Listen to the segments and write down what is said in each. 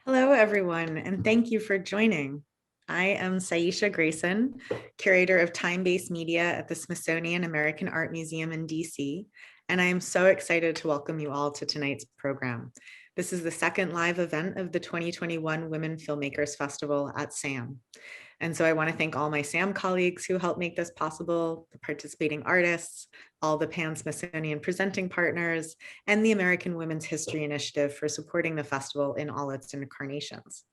Hello, everyone, and thank you for joining. I am Saisha Grayson, curator of time-based media at the Smithsonian American Art Museum in DC, and I am so excited to welcome you all to tonight's program. This is the second live event of the 2021 Women Filmmakers Festival at SAM. And so I want to thank all my SAM colleagues who helped make this possible, the participating artists, all the Pan-Smithsonian presenting partners, and the American Women's History Initiative for supporting the festival in all its incarnations.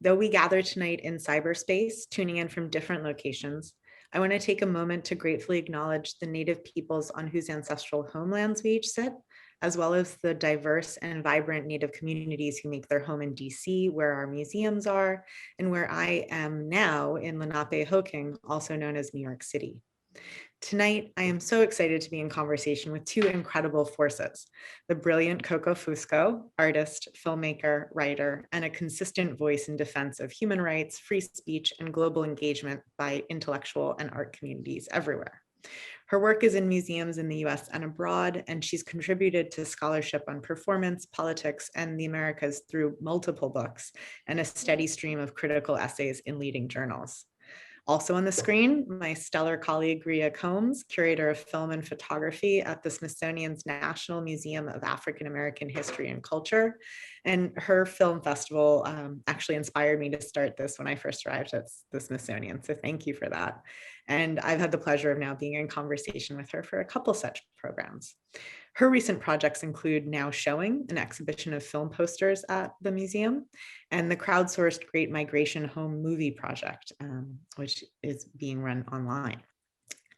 Though we gather tonight in cyberspace, tuning in from different locations, I want to take a moment to gratefully acknowledge the Native peoples on whose ancestral homelands we each sit, as well as the diverse and vibrant Native communities who make their home in DC, where our museums are, and where I am now in Lenapehoking, also known as New York City. Tonight, I am so excited to be in conversation with two incredible forces, the brilliant Coco Fusco, artist, filmmaker, writer, and a consistent voice in defense of human rights, free speech, and global engagement by intellectual and art communities everywhere. Her work is in museums in the US and abroad, and she's contributed to scholarship on performance, politics, and the Americas through multiple books and a steady stream of critical essays in leading journals. Also on the screen, my stellar colleague, Ria Combs, curator of film and photography at the Smithsonian's National Museum of African American History and Culture. And her film festival actually inspired me to start this when I first arrived at the Smithsonian. So thank you for that. And I've had the pleasure of now being in conversation with her for a couple such programs. Her recent projects include Now Showing, an exhibition of film posters at the museum, and the crowdsourced Great Migration Home movie project, which is being run online.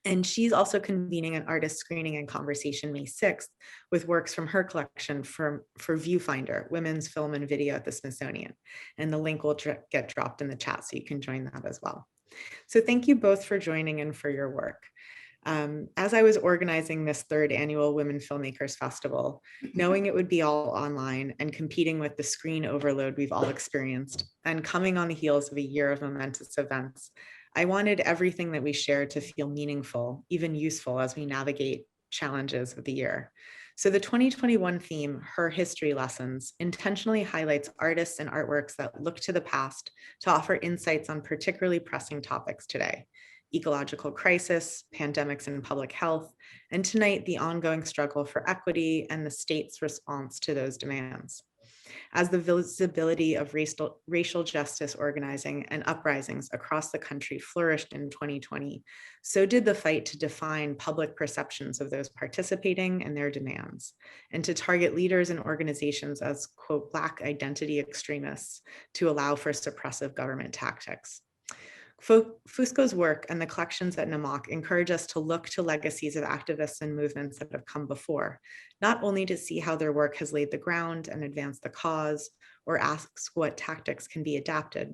And she's also convening an artist screening and conversation May 6th with works from her collection for Viewfinder, Women's Film and Video at the Smithsonian. And the link will get dropped in the chat so you can join that as well. So thank you both for joining and for your work. As I was organizing this third annual Women Filmmakers Festival, knowing it would be all online and competing with the screen overload we've all experienced, and coming on the heels of a year of momentous events, I wanted everything that we shared to feel meaningful, even useful as we navigate challenges of the year. So the 2021 theme, Her History Lessons, intentionally highlights artists and artworks that look to the past to offer insights on particularly pressing topics today: ecological crisis, pandemics and public health, and tonight, the ongoing struggle for equity and the state's response to those demands. As the visibility of racial justice organizing and uprisings across the country flourished in 2020, so did the fight to define public perceptions of those participating and their demands, and to target leaders and organizations as, quote, Black identity extremists to allow for suppressive government tactics. Fusco's work and the collections at NMAC encourage us to look to legacies of activists and movements that have come before, not only to see how their work has laid the ground and advanced the cause, or asks what tactics can be adapted,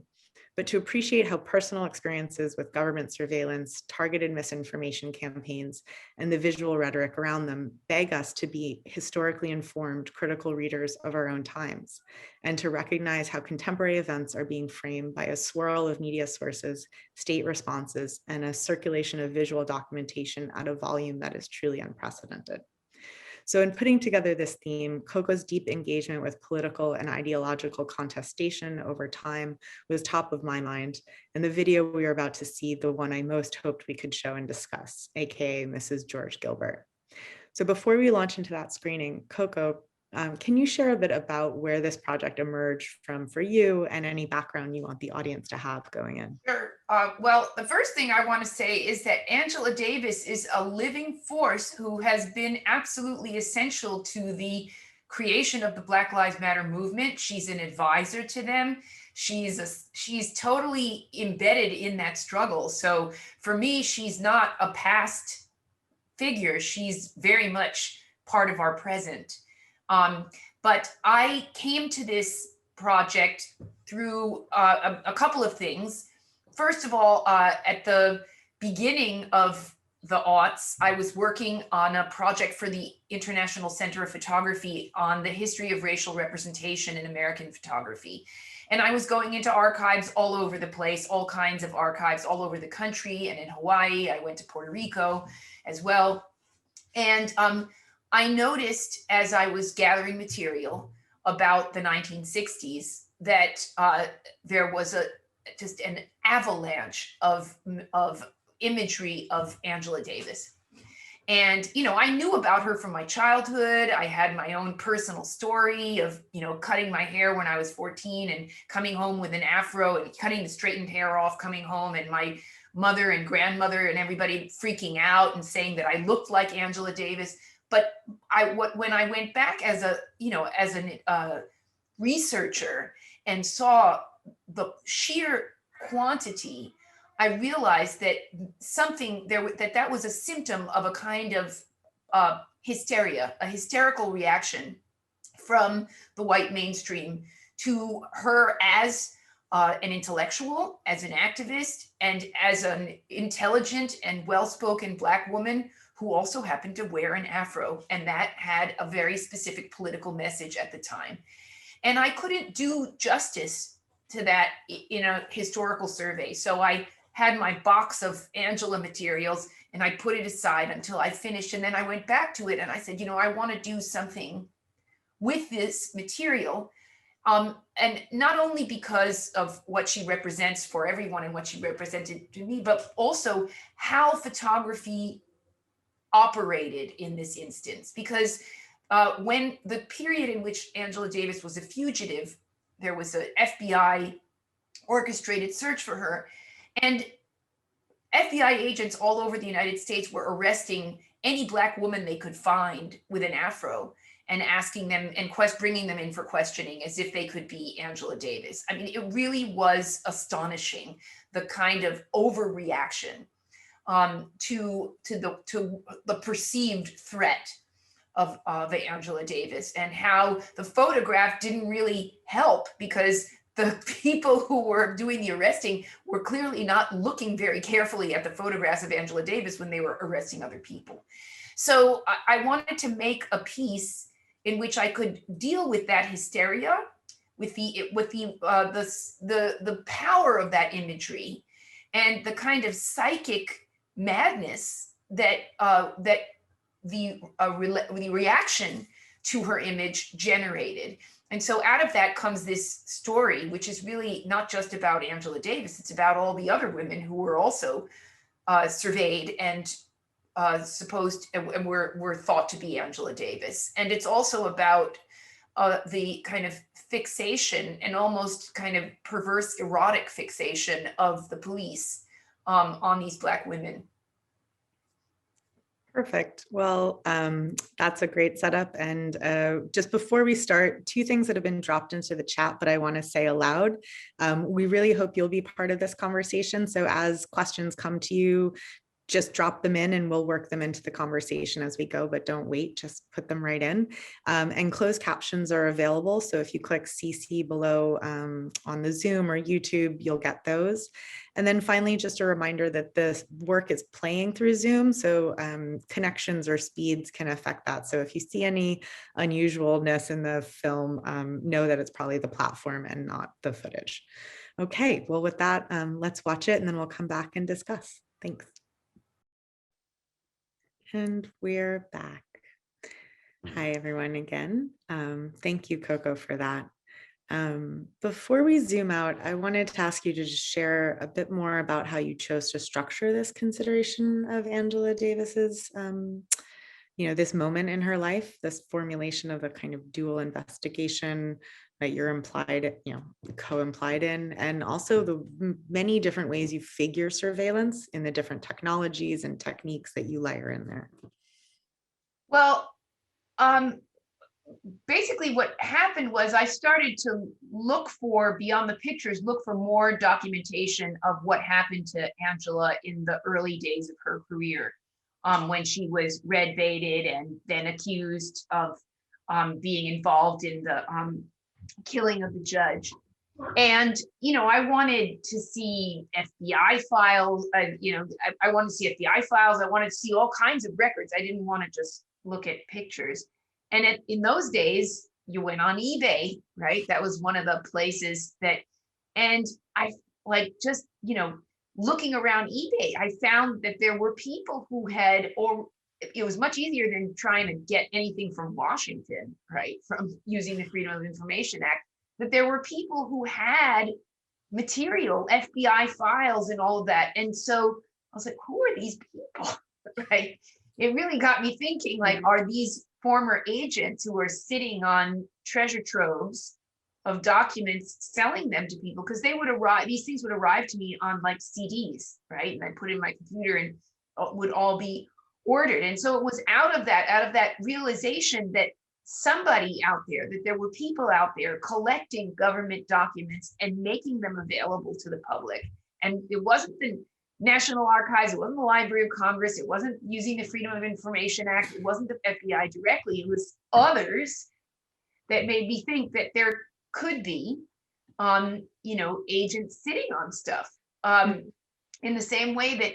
but to appreciate how personal experiences with government surveillance, targeted misinformation campaigns, and the visual rhetoric around them beg us to be historically informed, critical readers of our own times, and to recognize how contemporary events are being framed by a swirl of media sources, state responses, and a circulation of visual documentation at a volume that is truly unprecedented. So in putting together this theme, Coco's deep engagement with political and ideological contestation over time was top of my mind. And the video we are about to see, the one I most hoped we could show and discuss, AKA Mrs. George Gilbert. So before we launch into that screening, Coco, can you share a bit about where this project emerged from for you and any background you want the audience to have going in? Sure. Well, the first thing I want to say is that Angela Davis is a living force who has been absolutely essential to the creation of the Black Lives Matter movement. She's an advisor to them. She's totally embedded in that struggle. So for me, she's not a past figure. She's very much part of our present. But I came to this project through a couple of things. First of all, at the beginning of the aughts, I was working on a project for the International Center of Photography on the history of racial representation in American photography. And I was going into archives all over the place, all kinds of archives all over the country and in Hawaii. I went to Puerto Rico as well. And I noticed as I was gathering material about the 1960s that there was just an avalanche of imagery of Angela Davis. And, I knew about her from my childhood. I had my own personal story of, cutting my hair when I was 14 and coming home with an afro and cutting the straightened hair off, coming home, and my mother and grandmother and everybody freaking out and saying that I looked like Angela Davis. But when I went back as a researcher and saw the sheer quantity, I realized that that was a symptom of a kind of hysteria, a hysterical reaction from the white mainstream to her as an intellectual, as an activist, and as an intelligent and well-spoken Black woman who also happened to wear an afro, and that had a very specific political message at the time. And I couldn't do justice to that in a historical survey. So I had my box of Angela materials and I put it aside until I finished. And then I went back to it and I said, I want to do something with this material. And not only because of what she represents for everyone and what she represented to me, but also how photography operated in this instance. Because when the period in which Angela Davis was a fugitive, there was an FBI orchestrated search for her. And FBI agents all over the United States were arresting any Black woman they could find with an afro and asking them and bringing them in for questioning as if they could be Angela Davis. I mean, it really was astonishing, the kind of overreaction to the perceived threat of the Angela Davis, and how the photograph didn't really help because the people who were doing the arresting were clearly not looking very carefully at the photographs of Angela Davis when they were arresting other people. So I wanted to make a piece in which I could deal with that hysteria, with the power of that imagery, and the kind of psychic madness that the reaction to her image generated. And so out of that comes this story, which is really not just about Angela Davis, it's about all the other women who were also surveyed and were thought to be Angela Davis. And it's also about the kind of fixation and almost kind of perverse erotic fixation of the police on these Black women. Perfect. Well, that's a great setup. And just before we start, two things that have been dropped into the chat, but I want to say aloud. We really hope you'll be part of this conversation. So as questions come to you, just drop them in and we'll work them into the conversation as we go, but don't wait, just put them right in. And closed captions are available. So if you click CC below on the Zoom or YouTube, you'll get those. And then finally, just a reminder that this work is playing through Zoom. So connections or speeds can affect that. So if you see any unusualness in the film, know that it's probably the platform and not the footage. Okay, well, with that, let's watch it and then we'll come back and discuss. Thanks. And we're back. Hi, everyone again. Thank you, Coco, for that. Before we zoom out, I wanted to ask you to just share a bit more about how you chose to structure this consideration of Angela Davis's, this moment in her life, this formulation of a kind of dual investigation that you're implied, co-implied in, and also the many different ways you figure surveillance in the different technologies and techniques that you layer in there. Well, basically what happened was I started to look for, beyond the pictures, look for more documentation of what happened to Angela in the early days of her career, when she was red baited and then accused of being involved in the killing of the judge. And, I wanted to see FBI files, I wanted to see FBI files. I wanted to see all kinds of records. I didn't want to just look at pictures. And in those days, you went on eBay, right? That was one of the places and I looking around eBay, I found that there were people who it was much easier than trying to get anything from Washington, right? From using the Freedom of Information Act. that there were people who had material, FBI files and all of that. And so I was like, who are these people? Right? It really got me thinking, like, are these former agents who are sitting on treasure troves of documents, selling them to people? Because they would arrive, these things would arrive to me on like CDs, right? And I put it in my computer and would all be ordered. And so it was out of that realization that somebody out there, that there were people out there collecting government documents and making them available to the public. And it wasn't the National Archives, it wasn't the Library of Congress, it wasn't using the Freedom of Information Act, it wasn't the FBI directly, it was others that made me think that there could be, agents sitting on stuff. In the same way that,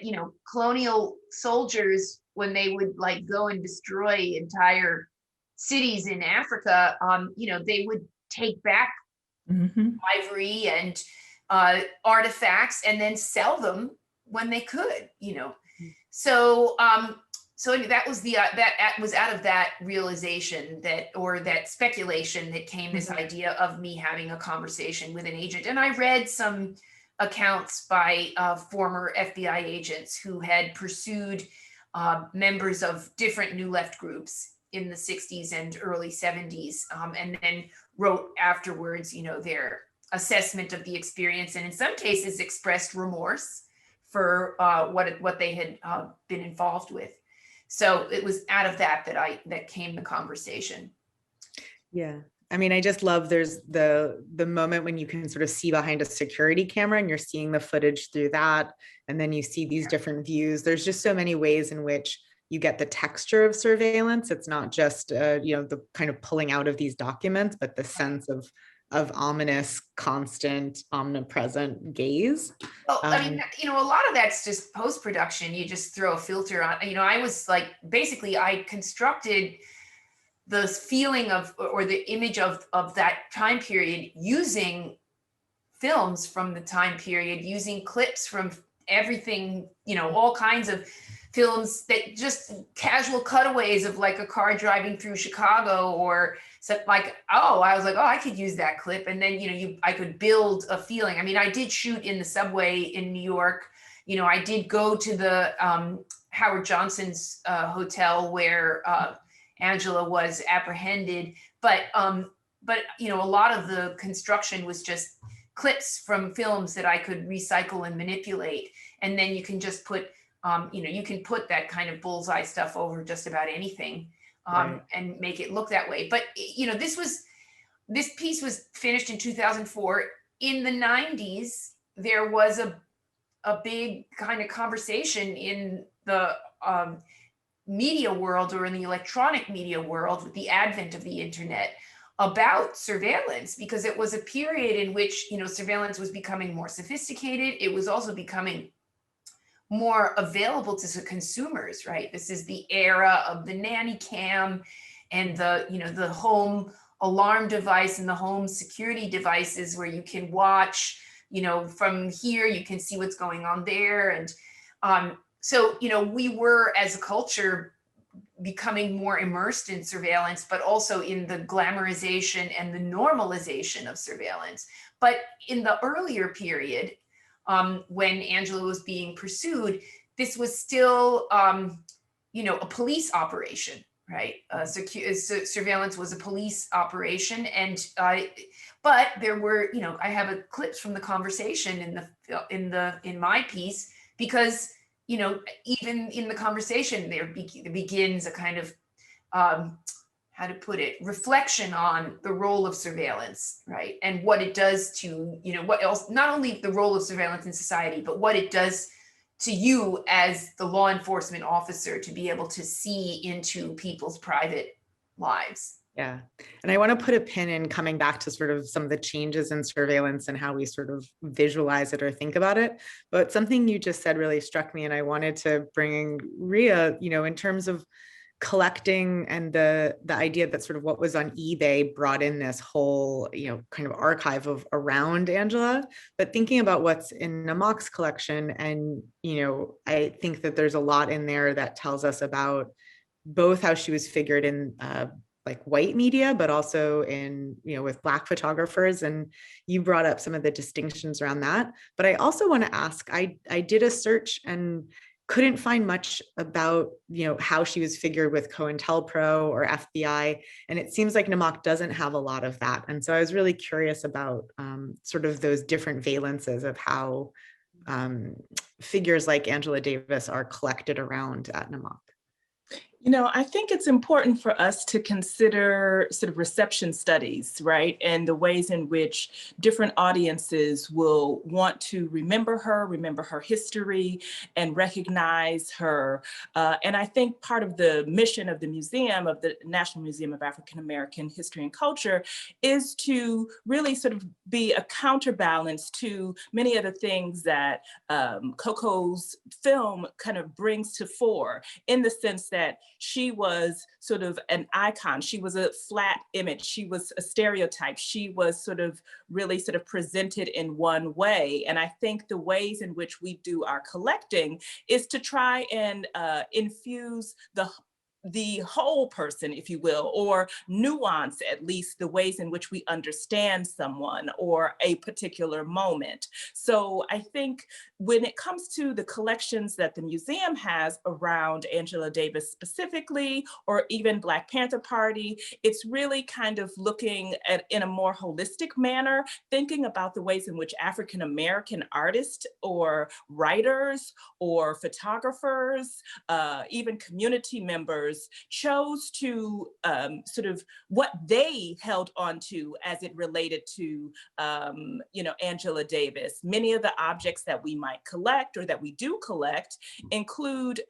colonial soldiers, when they would like go and destroy entire cities in Africa, they would take back ivory and artifacts and then sell them when they could, So that was that was out of that realization that speculation that came this idea of me having a conversation with an agent. And I read some accounts by former FBI agents who had pursued members of different New Left groups in the 60s and early 70s, and then wrote afterwards, their assessment of the experience, and in some cases expressed remorse for what they had been involved with. So it was out of that came the conversation. Yeah. I mean, I just love there's the moment when you can sort of see behind a security camera and you're seeing the footage through that. And then you see these different views. There's just so many ways in which you get the texture of surveillance. It's not just, the kind of pulling out of these documents, but the sense of ominous, constant, omnipresent gaze. Well, I mean, a lot of that's just post-production. You just throw a filter on, I was like, basically I constructed the feeling of, or the image of that time period using films from the time period, using clips from everything, all kinds of films, that just casual cutaways of like a car driving through Chicago, or so like, I was like, I could use that clip. And then, I could build a feeling. I mean, I did shoot in the subway in New York. I did go to the Howard Johnson's hotel where Angela was apprehended, but a lot of the construction was just clips from films that I could recycle and manipulate. And then you can just put, you can put that kind of bullseye stuff over just about anything, right, and make it look that way. But, this piece was finished in 2004. In the 90s, there was a big kind of conversation in the media world, or in the electronic media world, with the advent of the internet, about surveillance, because it was a period in which, surveillance was becoming more sophisticated. It was also becoming more available to consumers, right? This is the era of the nanny cam and the home alarm device and the home security devices, where you can watch, from here, you can see what's going on there. And so, we were, as a culture, becoming more immersed in surveillance, but also in the glamorization and the normalization of surveillance. But in the earlier period, when Angela was being pursued, this was still, a police operation, right? Surveillance was a police operation, and but there were, I have a clips from the conversation in my piece, because even in the conversation, there begins a kind of, how to put it, reflection on the role of surveillance, right? And what it does to, what else, not only the role of surveillance in society, but what it does to you as the law enforcement officer, to be able to see into people's private lives. Yeah. And I want to put a pin in coming back to sort of some of the changes in surveillance and how we sort of visualize it or think about it. But something you just said really struck me, and I wanted to bring in Ria, in terms of collecting and the idea that sort of what was on eBay brought in this whole, kind of archive of around Angela, but thinking about what's in Namak's collection. And, I think that there's a lot in there that tells us about both how she was figured in, like white media, but also in, with Black photographers. And you brought up some of the distinctions around that. But I also want to ask, I did a search and couldn't find much about, how she was figured with COINTELPRO or FBI. And it seems like Namak doesn't have a lot of that. And so I was really curious about sort of those different valences of how figures like Angela Davis are collected around at Namak. I think it's important for us to consider sort of reception studies, right? And the ways in which different audiences will want to remember her history, and recognize her. And I think part of the mission of the museum, of the National Museum of African American History and Culture, is to really sort of be a counterbalance to many of the things that Coco's film kind of brings to fore, in the sense that she was sort of an icon. She was a flat image. She was a stereotype. She was sort of really sort of presented in one way. And I think the ways in which we do our collecting is to try and infuse the whole person, if you will, or nuance at least the ways in which we understand someone or a particular moment. So I think when it comes to the collections that the museum has around Angela Davis specifically, or even Black Panther Party, it's really kind of looking at, in a more holistic manner, thinking about the ways in which African American artists or writers or photographers, even community members, chose to sort of what they held on to as it related to, Angela Davis. Many of the objects that we might collect, or that we do collect, include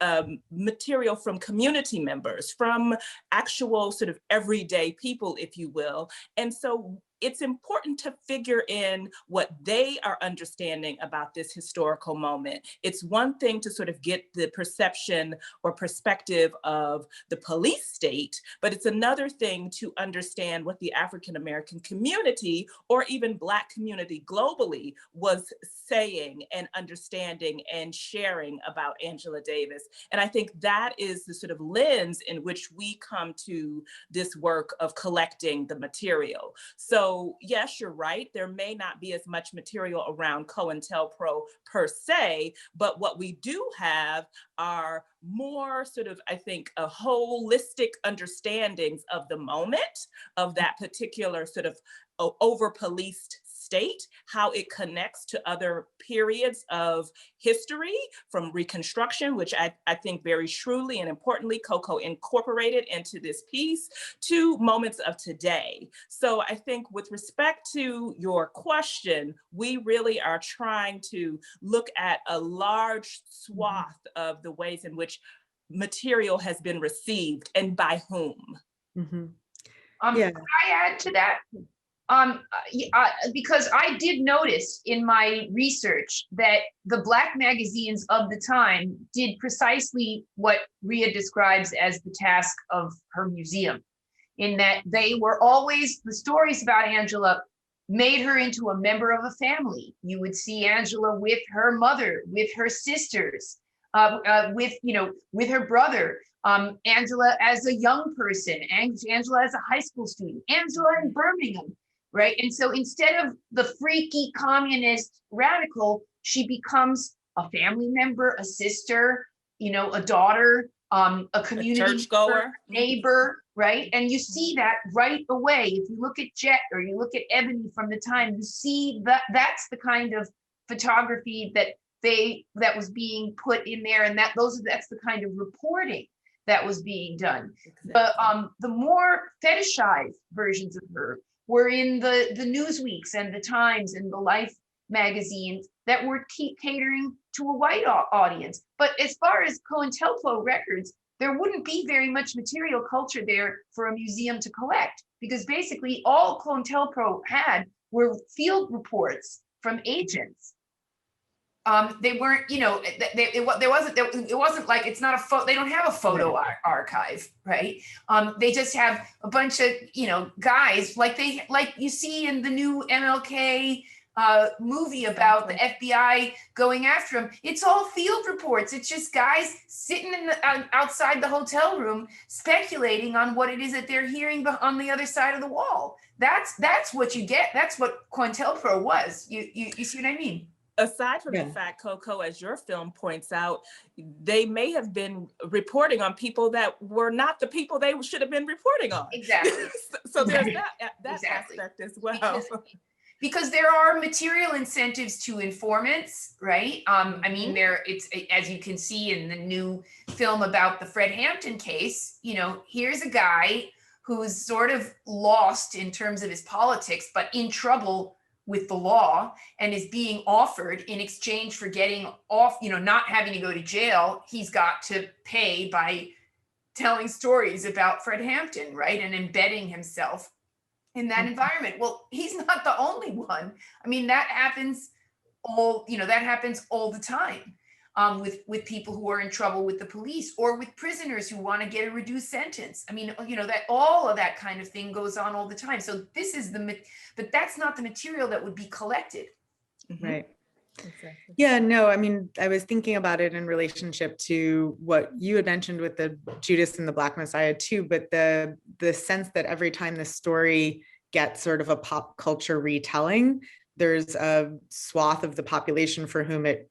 material from community members, from actual sort of everyday people, if you will. And so it's important to figure in what they are understanding about this historical moment. It's one thing to sort of get the perception or perspective of the police state, but it's another thing to understand what the African American community, or even Black community globally, was saying and understanding and sharing about Angela Davis. And I think that is the sort of lens in which we come to this work of collecting the material. So yes, you're right. There may not be as much material around COINTELPRO per se, but what we do have are more sort of, I think, a holistic understandings of the moment, of that particular sort of over-policed state, how it connects to other periods of history, from Reconstruction, which I think very shrewdly and importantly Coco incorporated into this piece, to moments of today. So I think with respect to your question, we really are trying to look at a large swath of the ways in which material has been received and by whom. Mm-hmm. Can I add to that? Because I did notice in my research that the Black magazines of the time did precisely what Ria describes as the task of her museum, in that they were always, the stories about Angela made her into a member of a family. You would see Angela with her mother, with her sisters, with her brother. Angela as a young person, Angela as a high school student, Angela in Birmingham. Right. And so instead of the freaky communist radical, she becomes a family member, a sister, a daughter, a community churchgoer, neighbor. Right. And you see that right away. If you look at Jet or you look at Ebony from the time, you see that that's the kind of photography that was being put in there. And that's the kind of reporting that was being done. Exactly. But the more fetishized versions of her were in the Newsweeks and the Times and the Life magazines that were catering to a white audience. But as far as COINTELPRO records, there wouldn't be very much material culture there for a museum to collect, because basically all COINTELPRO had were field reports from agents. They weren't, it wasn't like, it's not a photo, they don't have a photo archive, right? They just have a bunch of, guys like you see in the new MLK movie about the FBI going after him. It's all field reports. It's just guys sitting in outside the hotel room speculating on what it is that they're hearing on the other side of the wall. That's what you get. That's what COINTELPRO was. You see what I mean? Aside from the fact, Coco, as your film points out, they may have been reporting on people that were not the people they should have been reporting on. Exactly. So there's that Exactly. aspect as well. Because there are material incentives to informants, right? I mean, it's, as you can see in the new film about the Fred Hampton case, you know, here's a guy who's sort of lost in terms of his politics, but in trouble with the law, and is being offered, in exchange for getting off, you know, not having to go to jail, he's got to pay by telling stories about Fred Hampton, right? And embedding himself in that environment. Well, he's not the only one. I mean, that happens all the time. With people who are in trouble with the police, or with prisoners who want to get a reduced sentence. I mean, you know, that all of that kind of thing goes on all the time. So this is but that's not the material that would be collected. Right. Exactly. Yeah, no, I mean, I was thinking about it in relationship to what you had mentioned with the Judas and the Black Messiah too, but the sense that every time the story gets sort of a pop culture retelling, there's a swath of the population for whom it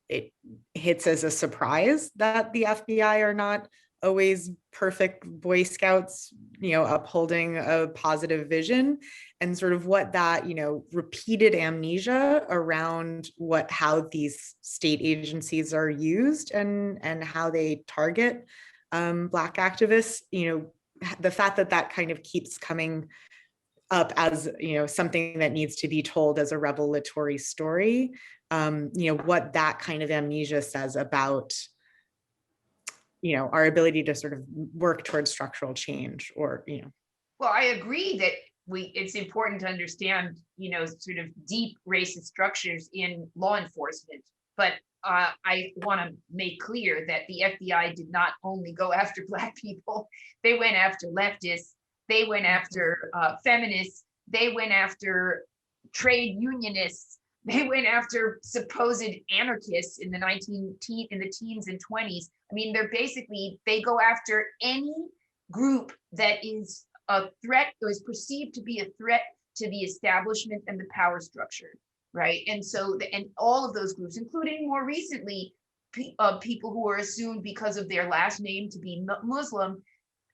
hits as a surprise that the FBI are not always perfect Boy Scouts, you know, upholding a positive vision, and sort of what that, you know, repeated amnesia around how these state agencies are used and how they target Black activists, you know, the fact that kind of keeps coming up as, you know, something that needs to be told as a revelatory story, you know, what that kind of amnesia says about, you know, our ability to sort of work towards structural change, or, you know. Well, I agree that it's important to understand, you know, sort of deep racist structures in law enforcement, but I want to make clear that the FBI did not only go after Black people. They went after leftists. They went after feminists. They went after trade unionists. They went after supposed anarchists in the teens and 20s. I mean, they go after any group that is a threat, or is perceived to be a threat to the establishment and the power structure, right? And so, and all of those groups, including more recently, people who are assumed because of their last name to be Muslim,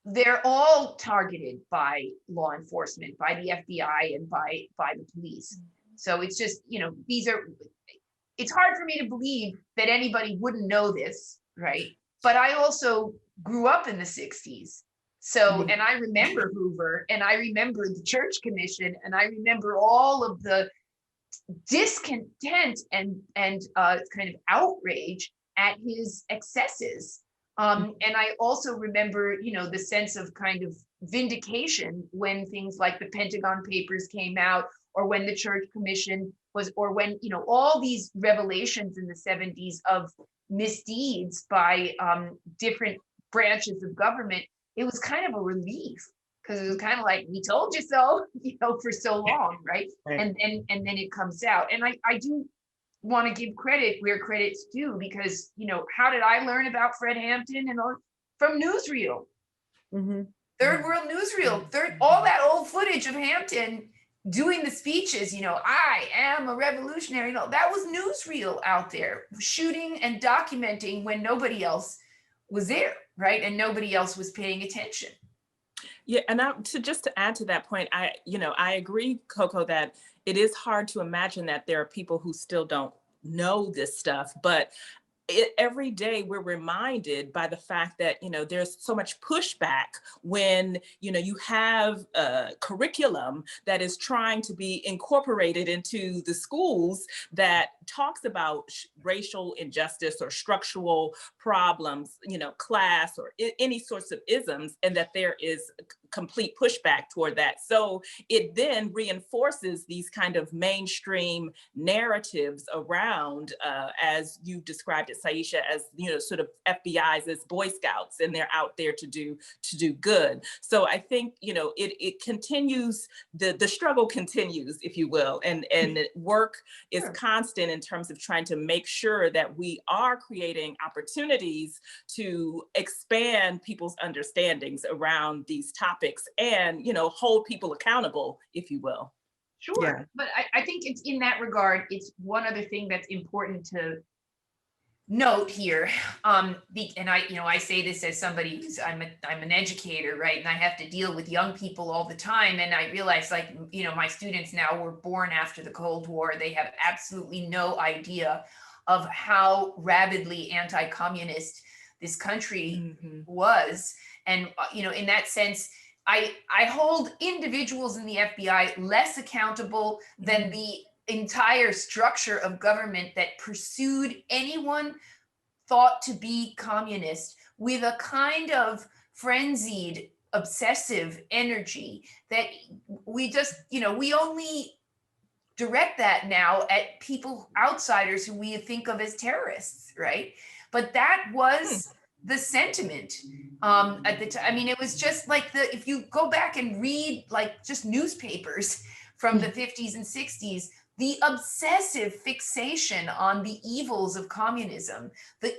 they're all targeted by law enforcement, by the FBI, and by the police. So it's just, you know, it's hard for me to believe that anybody wouldn't know this, right? But I also grew up in the 60s. So, and I remember Hoover, and I remember the Church Commission, and I remember all of the discontent and kind of outrage at his excesses. And I also remember, you know, the sense of kind of vindication when things like the Pentagon Papers came out, or when the Church Commission was, or when, you know, all these revelations in the 70s of misdeeds by different branches of government. It was kind of a relief, because it was kind of like, we told you so, you know, for so long, right? And then it comes out. And I do want to give credit where credit's due, because, you know, how did I learn about Fred Hampton? And all from newsreel, Third World Newsreel, all that old footage of Hampton doing the speeches, you know, I am a revolutionary. No, that was newsreel out there shooting and documenting when nobody else was there, right? And nobody else was paying attention. Yeah, and to add to that point, I agree, Coco, that it is hard to imagine that there are people who still don't know this stuff, but every day we're reminded by the fact that, you know, there's so much pushback when, you know, you have a curriculum that is trying to be incorporated into the schools that talks about racial injustice or structural problems, you know, class or any sorts of isms, and that there is complete pushback toward that. So it then reinforces these kind of mainstream narratives around, as you described it, Saisha, as, you know, sort of FBI's as Boy Scouts, and they're out there to do good. So I think, you know, it continues, the struggle continues, if you will, and work is Sure. constant in terms of trying to make sure that we are creating opportunities to expand people's understandings around these topics and, you know, hold people accountable, if you will. Sure. Yeah. But I think it's in that regard, it's one other thing that's important to note here. And I say this as somebody who's, I'm an educator, right? And I have to deal with young people all the time. And I realize, like, you know, my students now were born after the Cold War. They have absolutely no idea of how rabidly anti-communist this country was. And, you know, in that sense, I hold individuals in the FBI less accountable than the entire structure of government that pursued anyone thought to be communist with a kind of frenzied, obsessive energy that we just, you know, we only direct that now at people, outsiders who we think of as terrorists, right? But that was the sentiment at the time. I mean, it was just like if you go back and read like just newspapers from the 50s and 60s, the obsessive fixation on the evils of communism, the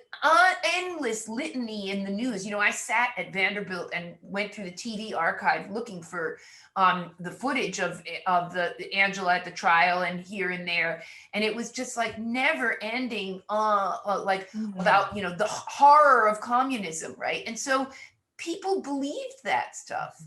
endless litany in the news. You know, I sat at Vanderbilt and went through the TV archive looking for the footage of the Angela at the trial and here and there. And it was just like never ending, about, you know, the horror of communism, right? And so people believed that stuff.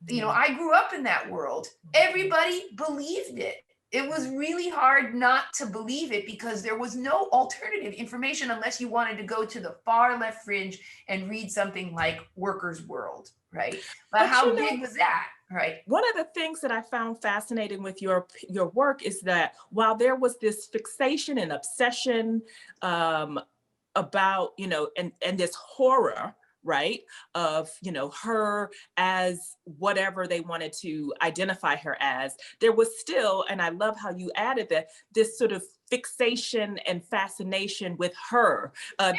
You know, I grew up in that world. Everybody believed it. It was really hard not to believe it because there was no alternative information unless you wanted to go to the far left fringe and read something like Workers' World, right? But how big was that, right? One of the things that I found fascinating with your work is that while there was this fixation and obsession about, you know, and this horror, right, of, you know, her as whatever they wanted to identify her as, there was still, and I love how you added that, this sort of fixation and fascination with her.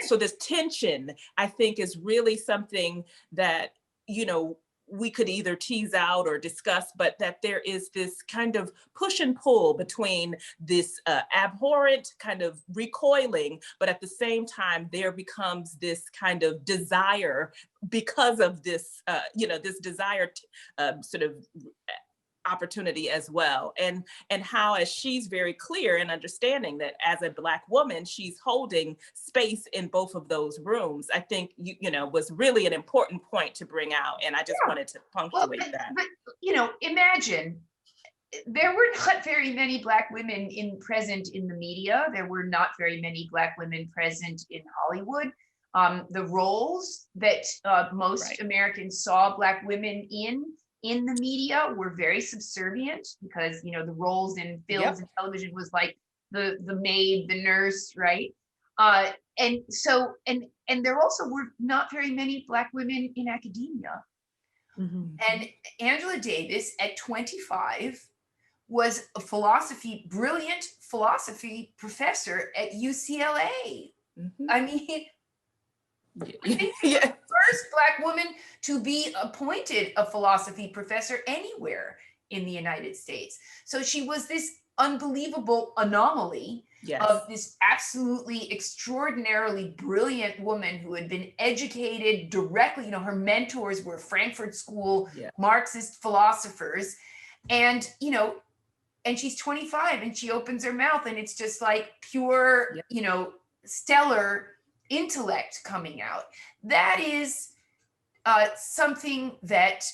So this tension, I think, is really something that, you know, we could either tease out or discuss, but that there is this kind of push and pull between this abhorrent kind of recoiling, but at the same time, there becomes this kind of desire because of this, you know, this desire sort of opportunity as well. And how, as she's very clear in understanding that as a Black woman, she's holding space in both of those rooms, I think, you know, was really an important point to bring out. And I just wanted to punctuate that. But, you know, imagine there were not very many Black women present in the media. There were not very many Black women present in Hollywood. The roles that most Americans saw Black women in the media were very subservient because, you know, the roles in films and television was like the maid, the nurse, right? And so, and there also were not very many Black women in academia. And Angela Davis at 25 was a brilliant philosophy professor at UCLA. I mean, I think she's the first Black woman to be appointed a philosophy professor anywhere in the United States. So she was this unbelievable anomaly of this absolutely extraordinarily brilliant woman who had been educated directly. You know, her mentors were Frankfurt School Marxist philosophers. And, you know, and she's 25 and she opens her mouth and it's just like pure, you know, stellar intellect coming out. That is something that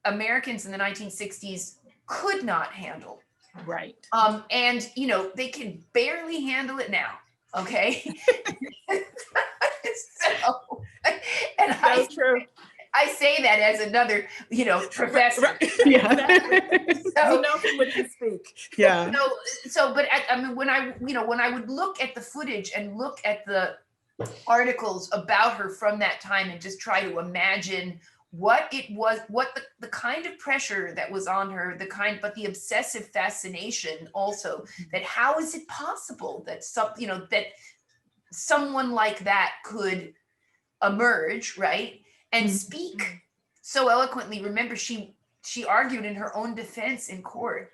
Americans in the 1960s could not handle. Right. And, you know, they can barely handle it now. Okay. So, and I say that as another, you know, professor. Yeah. So, you know from what you speak. Yeah. So, but I mean, when I would look at the footage and look at the articles about her from that time and just try to imagine what it was, what the kind of pressure that was on her, but the obsessive fascination also, that how is it possible that that someone like that could emerge, right? And speak so eloquently. Remember, she argued in her own defense in court.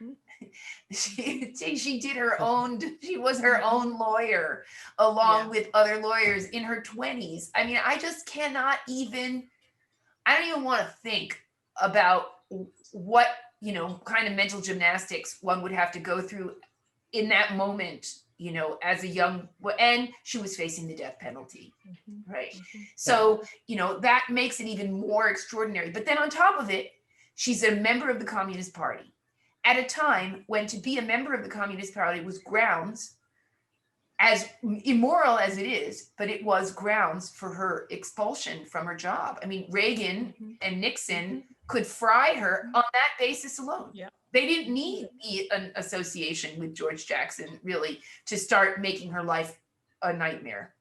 She did her own, she was her own lawyer along with other lawyers in her 20s. I mean, I just cannot even, I don't even want to think about what, kind of mental gymnastics one would have to go through in that moment, as a young, and she was facing the death penalty, right? So, that makes it even more extraordinary. But then on top of it, she's a member of the Communist Party at a time when to be a member of the Communist Party was grounds, as immoral as it is, but it was grounds for her expulsion from her job. I mean, Reagan and Nixon could fry her on that basis alone. Yeah. They didn't need an association with George Jackson, really, to start making her life a nightmare.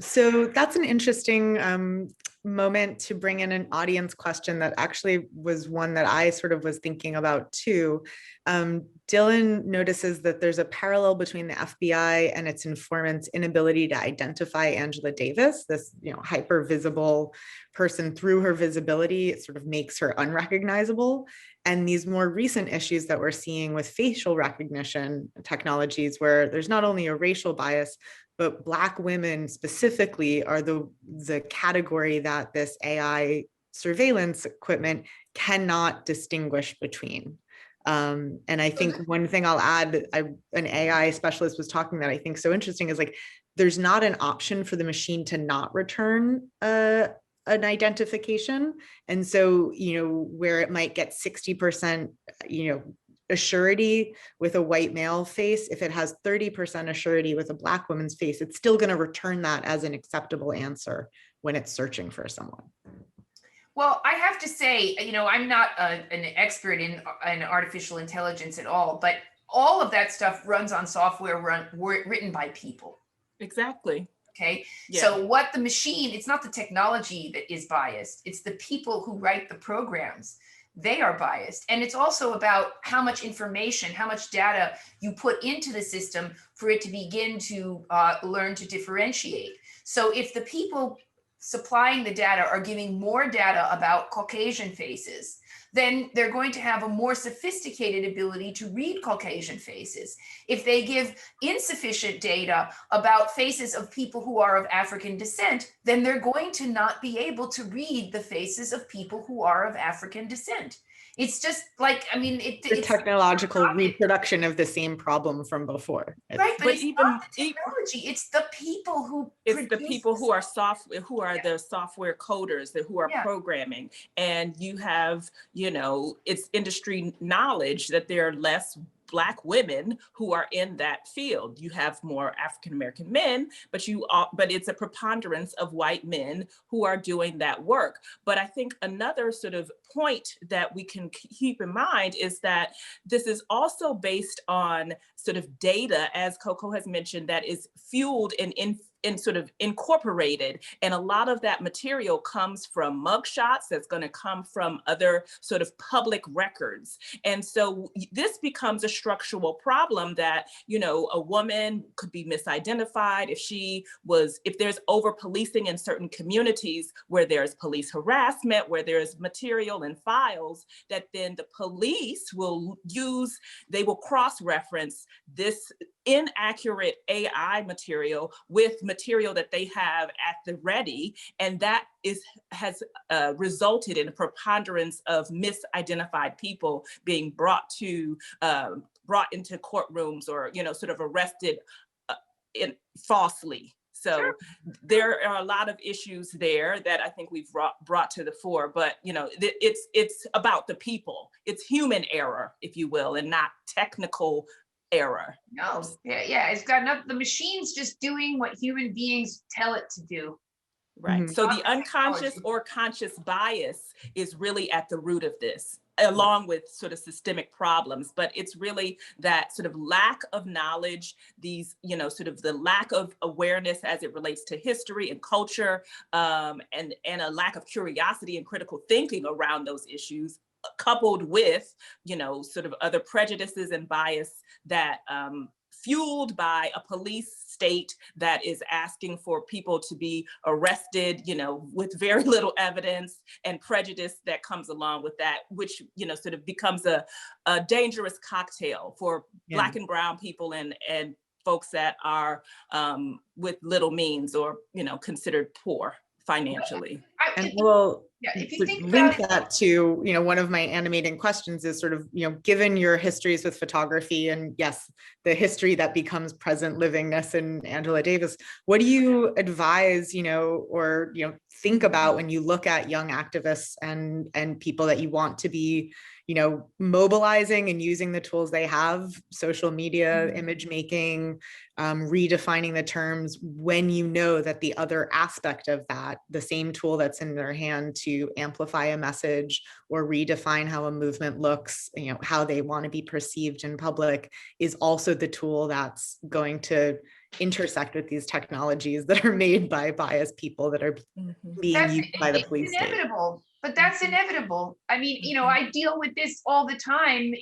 So that's an interesting moment to bring in an audience question that actually was one that I sort of was thinking about too. Dylan notices that there's a parallel between the FBI and its informants' inability to identify Angela Davis, this hyper visible person. Through her visibility, it sort of makes her unrecognizable. And these more recent issues that we're seeing with facial recognition technologies, where there's not only a racial bias, but Black women specifically are the category that this AI surveillance equipment cannot distinguish between. And I think one thing I'll add, an AI specialist was talking that I think so interesting is there's not an option for the machine to not return an identification. And so, where it might get 60%, assurity with a white male face, if it has 30% assurity with a Black woman's face, it's still going to return that as an acceptable answer when it's searching for someone. Well, I have to say, I'm not an expert in artificial intelligence at all, but all of that stuff runs on software written by people. Exactly. Okay. Yeah. So what the machine, it's not the technology that is biased. It's the people who write the programs. They are biased. And it's also about how much information, how much data you put into the system for it to begin to learn to differentiate. So if the people supplying the data are giving more data about Caucasian faces, then they're going to have a more sophisticated ability to read Caucasian faces. If they give insufficient data about faces of people who are of African descent, then they're going to not be able to read the faces of people who are of African descent. It's just it's technological reproduction of the same problem from before. Right, but it's not the technology, it's the people who are the software coders who are programming. And you have, it's industry knowledge that there are less Black women who are in that field. You have more African-American men, but it's a preponderance of white men who are doing that work. But I think another sort of point that we can keep in mind is that this is also based on sort of data, as Coco has mentioned, that is fueled and sort of incorporated. And a lot of that material comes from mugshots, that's going to come from other sort of public records. And so this becomes a structural problem that, a woman could be misidentified if there's over policing in certain communities where there's police harassment, where there's material and files that then the police will use, they will cross-reference this inaccurate AI material with material that they have at the ready, and that has resulted in a preponderance of misidentified people being brought into courtrooms or sort of arrested falsely. So sure. There are a lot of issues there that I think we've brought to the fore, but it's about the people. It's human error, if you will, and not technical error. No, yeah, it's got enough. The machine's just doing what human beings tell it to do. Right. So the unconscious or conscious bias is really at the root of this. along with sort of systemic problems, but it's really that sort of lack of knowledge, these, sort of the lack of awareness as it relates to history and culture, and a lack of curiosity and critical thinking around those issues, coupled with, sort of other prejudices and bias that fueled by a police state that is asking for people to be arrested, with very little evidence, and prejudice that comes along with that, which, sort of becomes a dangerous cocktail for Black and brown people and folks that are with little means or, considered poor financially. And we'll if you think link about that to, one of my animating questions is sort of, given your histories with photography and yes, the history that becomes present livingness in Angela Davis, what do you advise, or, think about when you look at young activists and people that you want to be, mobilizing and using the tools they have, social media, image making, redefining the terms, when you know that the other aspect of that, the same tool that's in their hand to amplify a message or redefine how a movement looks, how they want to be perceived in public, is also the tool that's going to intersect with these technologies that are made by biased people that are being used by the police state. Inevitable, but that's inevitable. I mean, I deal with this all the time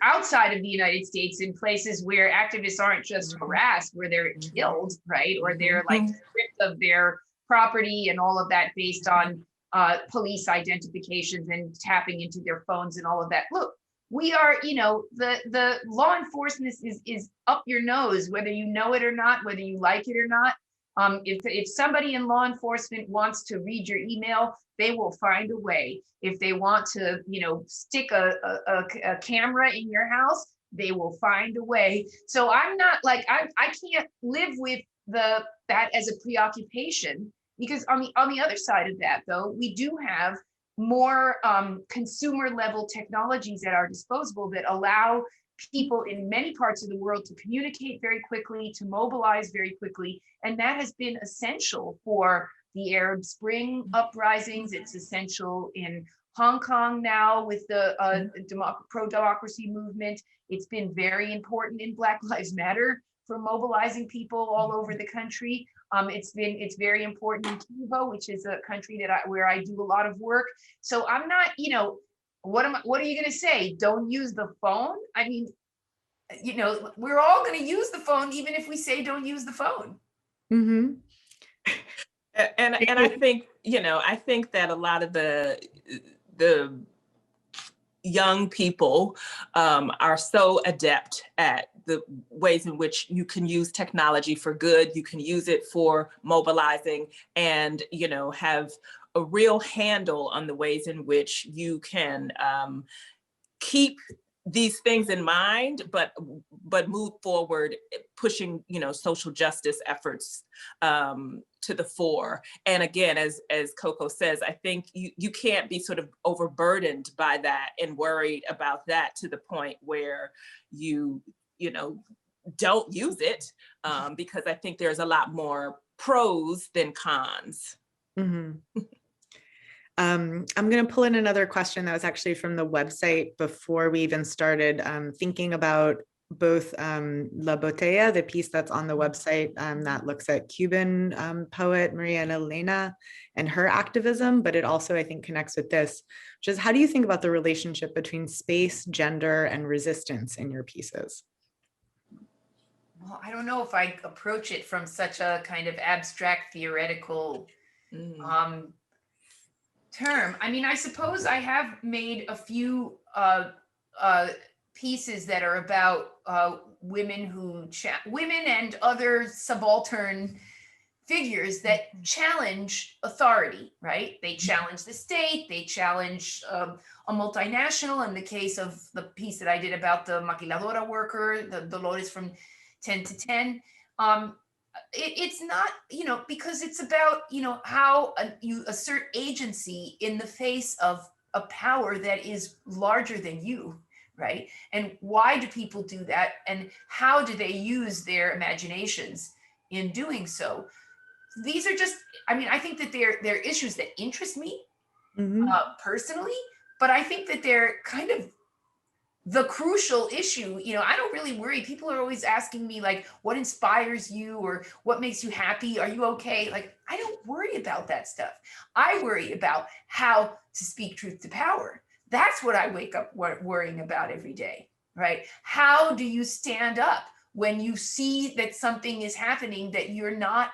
outside of the United States, in places where activists aren't just harassed, where they're killed, right? Or they're like stripped of their property and all of that based on police identifications and tapping into their phones and all of that. Look, we are, the law enforcement is up your nose, whether you know it or not, whether you like it or not. If somebody in law enforcement wants to read your email, they will find a way. If they want to, stick a camera in your house, they will find a way. So I'm not like, I can't live with that as a preoccupation, because on the other side of that, though, we do have more consumer level technologies at our disposal that allow people in many parts of the world to communicate very quickly, to mobilize very quickly. And that has been essential for the Arab Spring uprisings. It's essential in Hong Kong now with the pro-democracy movement. It's been very important in Black Lives Matter for mobilizing people all over the country. It's very important in Cuba, which is a country where I do a lot of work. So I'm not, what are you going to say? Don't use the phone? I mean, we're all going to use the phone, even if we say don't use the phone. Mm-hmm. And I think, I think that a lot of the young people are so adept at the ways in which you can use technology for good. You can use it for mobilizing and, have a real handle on the ways in which you can keep these things in mind, but move forward, pushing, social justice efforts to the fore. And again, as Coco says, I think you can't be sort of overburdened by that and worried about that to the point where you don't use it, because I think there's a lot more pros than cons. Mm-hmm. I'm going to pull in another question that was actually from the website before we even started thinking about both La Botella, the piece that's on the website that looks at Cuban poet Maria Elena and her activism, but it also, I think, connects with this, which is, how do you think about the relationship between space, gender, and resistance in your pieces? Well, I don't know if I approach it from such a kind of abstract theoretical term. I mean, I suppose I have made a few pieces that are about women and other subaltern figures that challenge authority, right? They challenge the state, they challenge a multinational. In the case of the piece that I did about the maquiladora worker, the Dolores from 10 to 10, it's not, because it's about, how you assert agency in the face of a power that is larger than you, right? And why do people do that? And how do they use their imaginations in doing so? These are just, I think that they're issues that interest me personally, but I think that they're kind of the crucial issue. I don't really worry. People are always asking me like, what inspires you or what makes you happy? Are you okay? Like, I don't worry about that stuff. I worry about how to speak truth to power. That's what I wake up worrying about every day, right? How do you stand up when you see that something is happening that you're not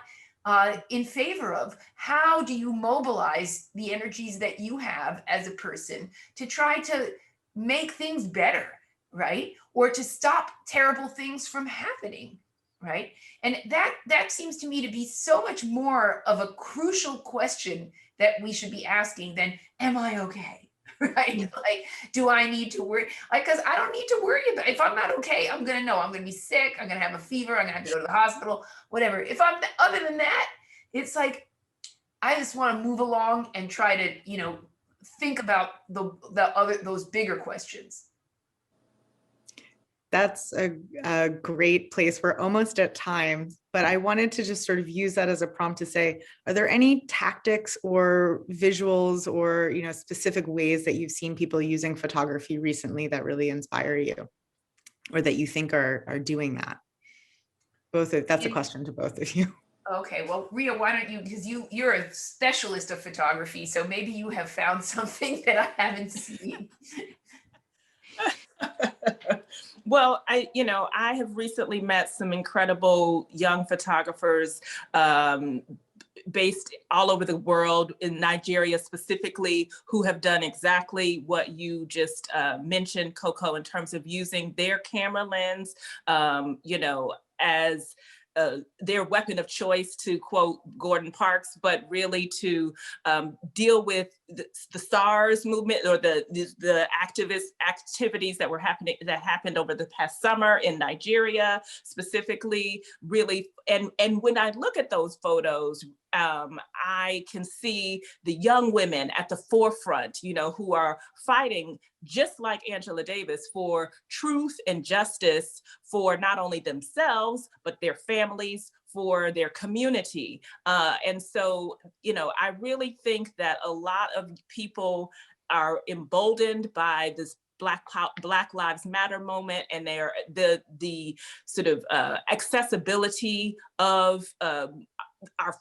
in favor of? How do you mobilize the energies that you have as a person to try to make things better, right? Or to stop terrible things from happening, right? And that seems to me to be so much more of a crucial question that we should be asking than, am I okay? Right? Like, do I need to worry? Like, because I don't need to worry about, if I'm not okay, I'm gonna know I'm gonna be sick, I'm gonna have a fever, I'm gonna have to go to the hospital, whatever. If I'm other than that, it's like I just want to move along and try to, think about those bigger questions. That's a great place. We're almost at time, but I wanted to just sort of use that as a prompt to say, are there any tactics or visuals or, specific ways that you've seen people using photography recently that really inspire you or that you think are doing that? That's a question to both of you. Okay, well, Rhea, why don't you, because you're a specialist of photography, so maybe you have found something that I haven't seen. Well, I have recently met some incredible young photographers based all over the world, in Nigeria specifically, who have done exactly what you just mentioned, Coco, in terms of using their camera lens, as their weapon of choice, to quote Gordon Parks, but really to deal with the SARS movement or the activist activities that happened over the past summer in Nigeria specifically, really. And when I look at those photos, I can see the young women at the forefront, who are fighting just like Angela Davis for truth and justice for not only themselves, but their families, for their community. And so, I really think that a lot of people are emboldened by this Black Lives Matter moment, and the sort of accessibility of our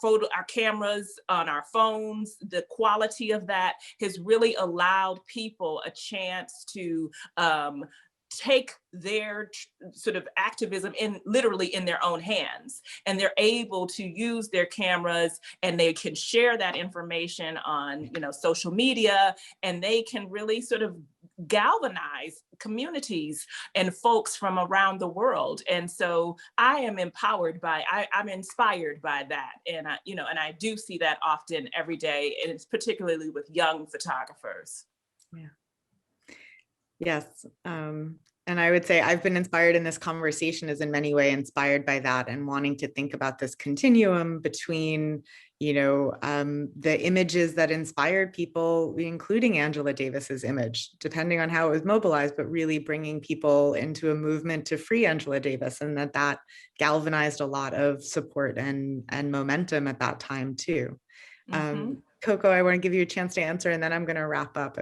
cameras on our phones. The quality of that has really allowed people a chance to take their sort of activism literally in their own hands, and they're able to use their cameras, and they can share that information on social media, and they can really sort of galvanize communities and folks from around the world. And so I am I'm inspired by that. And I do see that often every day, and it's particularly with young photographers. Yeah. Yes. And I would say I've been inspired in this conversation is in many ways inspired by that, and wanting to think about this continuum between, the images that inspired people, including Angela Davis's image, depending on how it was mobilized, but really bringing people into a movement to free Angela Davis, and that galvanized a lot of support and momentum at that time too. Mm-hmm. Coco, I want to give you a chance to answer, and then I'm going to wrap up.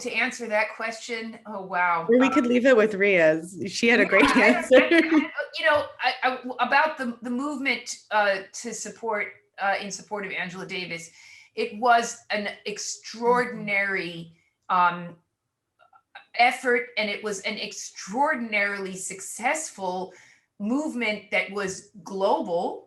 To answer that question, oh wow. Or we could leave it with Rhea's. She had a great answer. About the movement in support of Angela Davis, it was an extraordinary effort, and it was an extraordinarily successful movement that was global.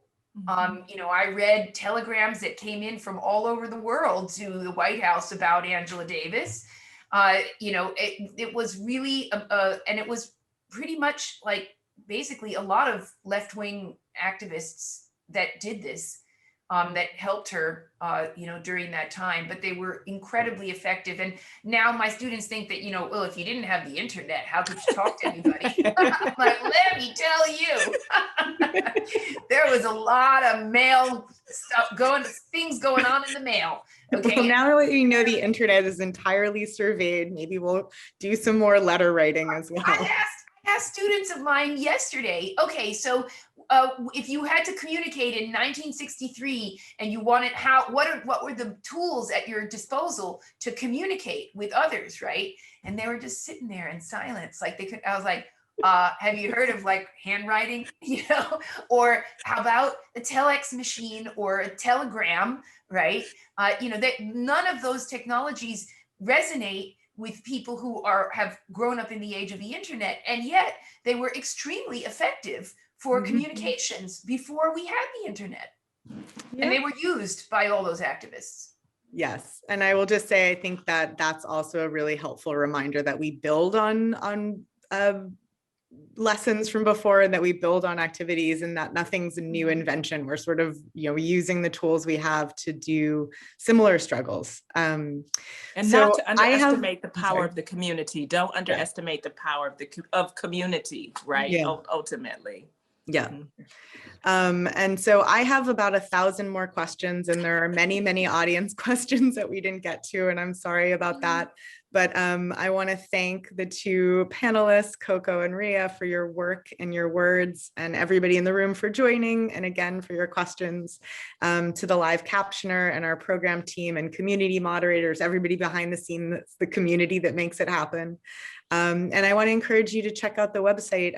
I read telegrams that came in from all over the world to the White House about Angela Davis. It was really, and it was pretty much like basically a lot of left-wing activists that did this, that helped her, during that time, but they were incredibly effective. And now my students think that, well, if you didn't have the internet, how could you talk to anybody? Like, let me tell you, there was a lot of mail stuff things going on in the mail. Okay. Well, now that you know the internet is entirely surveyed, maybe we'll do some more letter writing as well. I asked students of mine yesterday, okay, so if you had to communicate in 1963 and you wanted what were the tools at your disposal to communicate with others, right? And they were just sitting there in silence, like they could. I was like, have you heard of like handwriting, or how about a telex machine or a telegram, right? None of those technologies resonate with people who have grown up in the age of the internet, and yet they were extremely effective for communications before we had the internet. Yeah. And they were used by all those activists. Yes. And I will just say, I think that that's also a really helpful reminder that we build on lessons from before, and that we build on activities, and that nothing's a new invention. We're sort of, using the tools we have to do similar struggles. And not to underestimate the power of the community. Don't underestimate the power of community, right? Yeah. Ultimately. Yeah. And so I have about 1,000 more questions, and there are many, many audience questions that we didn't get to, and I'm sorry about that. But I want to thank the two panelists, Coco and Ria, for your work and your words, and everybody in the room for joining, and again, for your questions, to the live captioner and our program team and community moderators, everybody behind the scenes, that's the community that makes it happen. And I want to encourage you to check out the website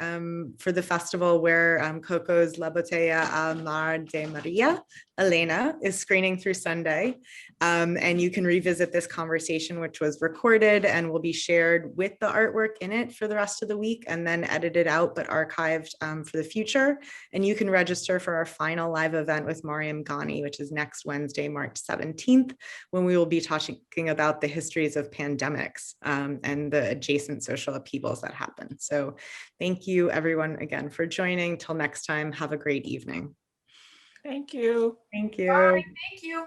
for the festival, where Coco's La Botella al Mar de Maria Elena is screening through Sunday. And you can revisit this conversation, which was recorded and will be shared with the artwork in it for the rest of the week, and then edited out but archived for the future. And you can register for our final live event with Mariam Ghani, which is next Wednesday, March 17th, when we will be talking about the histories of pandemics and the adjacent social upheavals that happen. So thank you everyone again for joining. Till next time, have a great evening. Thank you. Thank you. Bye. Thank you.